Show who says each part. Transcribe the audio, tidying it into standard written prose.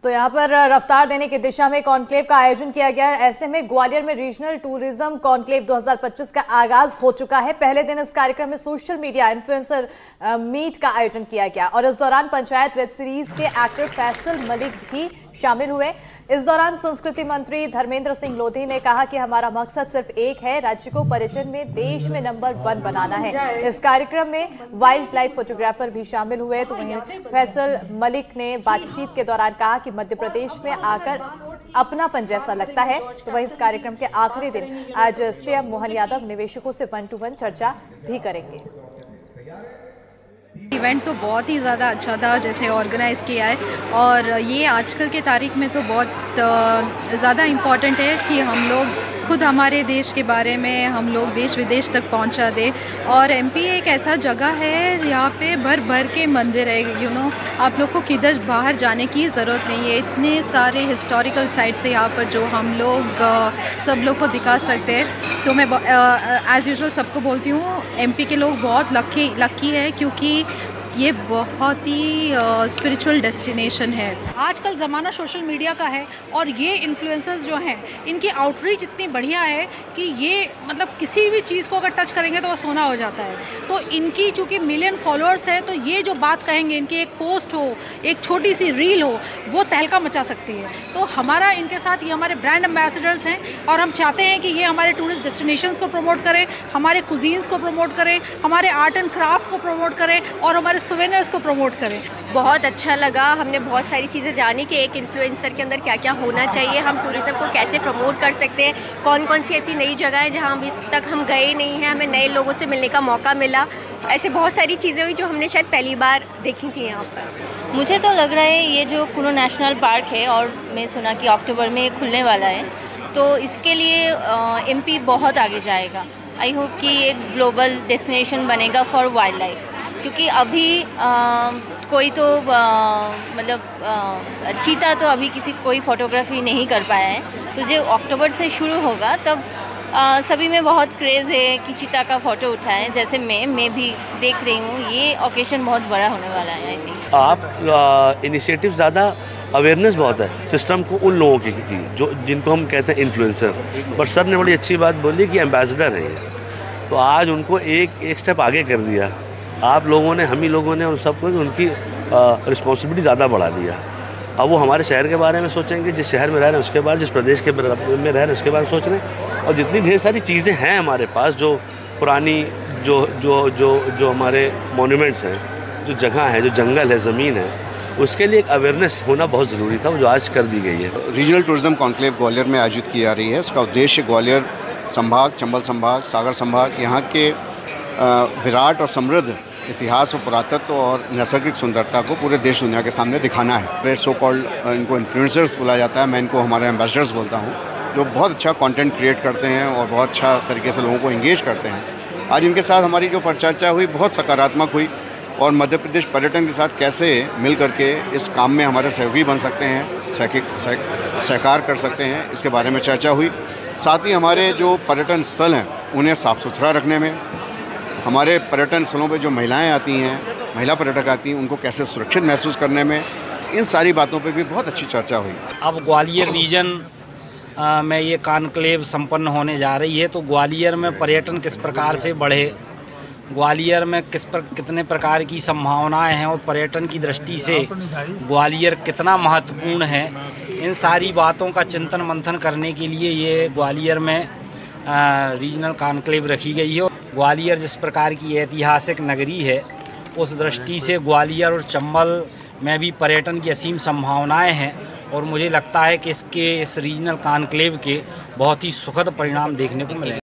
Speaker 1: तो यहाँ पर रफ्तार देने की दिशा में कॉन्क्लेव का आयोजन किया गया है। ऐसे में ग्वालियर में रीजनल टूरिज्म कॉन्क्लेव 2025 का आगाज हो चुका है। पहले दिन इस कार्यक्रम में सोशल मीडिया इन्फ्लुएंसर मीट का आयोजन किया गया और इस दौरान पंचायत वेब सीरीज के एक्टर फैसल मलिक भी शामिल हुए। इस दौरान संस्कृति मंत्री धर्मेंद्र सिंह लोधी ने कहा कि हमारा मकसद सिर्फ एक है, राज्य को पर्यटन में देश में नंबर 1 बनाना है। इस कार्यक्रम में वाइल्ड लाइफ फोटोग्राफर भी शामिल हुए। तो वहीं फैसल मलिक ने बातचीत के दौरान कहा कि मध्य प्रदेश में आकर अपनापन जैसा लगता है। तो वहीं इस कार्यक्रम के आखिरी दिन आज सीएम मोहन यादव निवेशकों से 1-to-1 चर्चा भी करेंगे।
Speaker 2: इवेंट तो बहुत ही ज़्यादा अच्छा था जैसे ऑर्गेनाइज़ किया है, और ये आजकल के तारीख में तो बहुत ज़्यादा इम्पॉर्टेंट है कि हम लोग खुद हमारे देश के बारे में हम लोग देश विदेश तक पहुंचा दे। और एमपी एक ऐसा जगह है यहाँ पे भर भर के मंदिर है, आप लोग को किधर बाहर जाने की ज़रूरत नहीं है। इतने सारे हिस्टोरिकल साइट्स है यहाँ पर जो हम लोग सब लोग को दिखा सकते हैं। तो मैं एज़ यूजुअल सबको बोलती हूँ, एमपी के लोग बहुत लकी है क्योंकि ये बहुत ही स्पिरिचुअल डेस्टिनेशन है।
Speaker 3: आजकल ज़माना सोशल मीडिया का है और ये इन्फ्लुएंसर्स जो हैं इनकी आउटरीच इतनी बढ़िया है कि ये मतलब किसी भी चीज़ को अगर टच करेंगे तो वो सोना हो जाता है। तो इनकी चूँकि मिलियन फॉलोअर्स है, तो ये जो बात कहेंगे, इनकी एक पोस्ट हो, एक छोटी सी रील हो, वो तहलका मचा सकती है। तो हमारा इनके साथ ये हमारे ब्रांड एम्बेसडर्स हैं और हम चाहते हैं कि ये हमारे टूरिस्ट डेस्टिनेशंस को प्रमोट करें, हमारे कुजीन्स को प्रमोट करें, हमारे आर्ट एंड क्राफ्ट को प्रमोट करें और हमारे सोवेनियर्स को प्रमोट करें।
Speaker 4: बहुत अच्छा लगा, हमने बहुत सारी चीज़ें जानी कि एक इन्फ्लुएंसर के अंदर क्या क्या होना चाहिए, हम टूरिज़्म को कैसे प्रमोट कर सकते हैं, कौन कौन सी ऐसी नई जगह है जहां अभी तक हम गए नहीं हैं, हमें नए लोगों से मिलने का मौका मिला। ऐसे बहुत सारी चीज़ें हुई जो हमने शायद पहली बार देखी थी यहाँ पर।
Speaker 5: मुझे तो लग रहा है ये जो कुल्लू नेशनल पार्क है, और मैं सुना कि अक्टूबर में खुलने वाला है, तो इसके लिए एमपी बहुत आगे जाएगा। आई होप कि एक ग्लोबल डेस्टिनेशन बनेगा फॉर वाइल्ड लाइफ, क्योंकि अभी कोई तो चीता तो अभी कोई फोटोग्राफी नहीं कर पाया है। तो जो अक्टूबर से शुरू होगा तब सभी में बहुत क्रेज़ है कि चीता का फ़ोटो उठाएं। जैसे मैं भी देख रही हूँ, ये ओकेशन बहुत बड़ा होने वाला है। ऐसे ही
Speaker 6: आप इनिशिएटिव ज़्यादा अवेयरनेस बहुत है सिस्टम को उन लोगों की जो जिनको हम कहते हैं इन्फ्लुएंसर, बट सर ने बड़ी अच्छी बात बोली कि एम्बेसडर हैं ये, तो आज उनको एक स्टेप आगे कर दिया। आप लोगों ने, हम ही लोगों ने उन सबको उनकी रिस्पॉन्सिबिलिटी ज़्यादा बढ़ा दिया। अब वो हमारे शहर के बारे में सोचेंगे, जिस शहर में रह रहे हैं उसके बारे, जिस प्रदेश के में रह रहे हैं उसके बारे में सोच रहे हैं। और जितनी ढेर सारी चीज़ें हैं हमारे पास, जो पुरानी जो हमारे मोन्यूमेंट्स हैं, जो जगह है, जो जंगल है, ज़मीन है, उसके लिए एक अवेयरनेस होना बहुत ज़रूरी था, जो आज कर दी गई है।
Speaker 7: रीजनल टूरिज्म कॉन्क्लेव ग्वालियर में आयोजित की जा रही है। उसका उद्देश्य ग्वालियर संभाग, चंबल संभाग, सागर संभाग, यहाँ के विराट और समृद्ध इतिहास और पुरातत्व और नैसर्गिक सुंदरता को पूरे देश दुनिया के सामने दिखाना है। सो कॉल्ड इनको इन्फ्लुएंसर्स बोला जाता है, मैं इनको हमारे एम्बेसडर्स बोलता हूँ, जो बहुत अच्छा कंटेंट क्रिएट करते हैं और बहुत अच्छा तरीके से लोगों को इंगेज करते हैं। आज इनके साथ हमारी जो परिचर्चा हुई बहुत सकारात्मक हुई, और मध्य प्रदेश पर्यटन के साथ कैसे मिल करके इस काम में हमारे सहयोगी बन सकते हैं, सहकार कर सकते हैं, इसके बारे में चर्चा हुई। साथ ही हमारे जो पर्यटन स्थल हैं उन्हें साफ़ सुथरा रखने में, हमारे पर्यटन स्थलों पे जो महिलाएं आती हैं, महिला पर्यटक आती हैं, उनको कैसे सुरक्षित महसूस करने में, इन सारी बातों पे भी बहुत अच्छी चर्चा हुई।
Speaker 8: अब ग्वालियर रीजन में ये कॉन्क्लेव संपन्न होने जा रही है, तो ग्वालियर में पर्यटन किस प्रकार से बढ़े, ग्वालियर में कितने प्रकार की संभावनाएं हैं और पर्यटन की दृष्टि से ग्वालियर कितना महत्वपूर्ण है, इन सारी बातों का चिंतन मंथन करने के लिए ये ग्वालियर में रीजनल कॉन्क्लेव रखी गई है। ग्वालियर जिस प्रकार की ऐतिहासिक नगरी है, उस दृष्टि से ग्वालियर और चंबल में भी पर्यटन की असीम संभावनाएं हैं, और मुझे लगता है कि इस रीजनल कॉन्क्लेव के बहुत ही सुखद परिणाम देखने को मिले।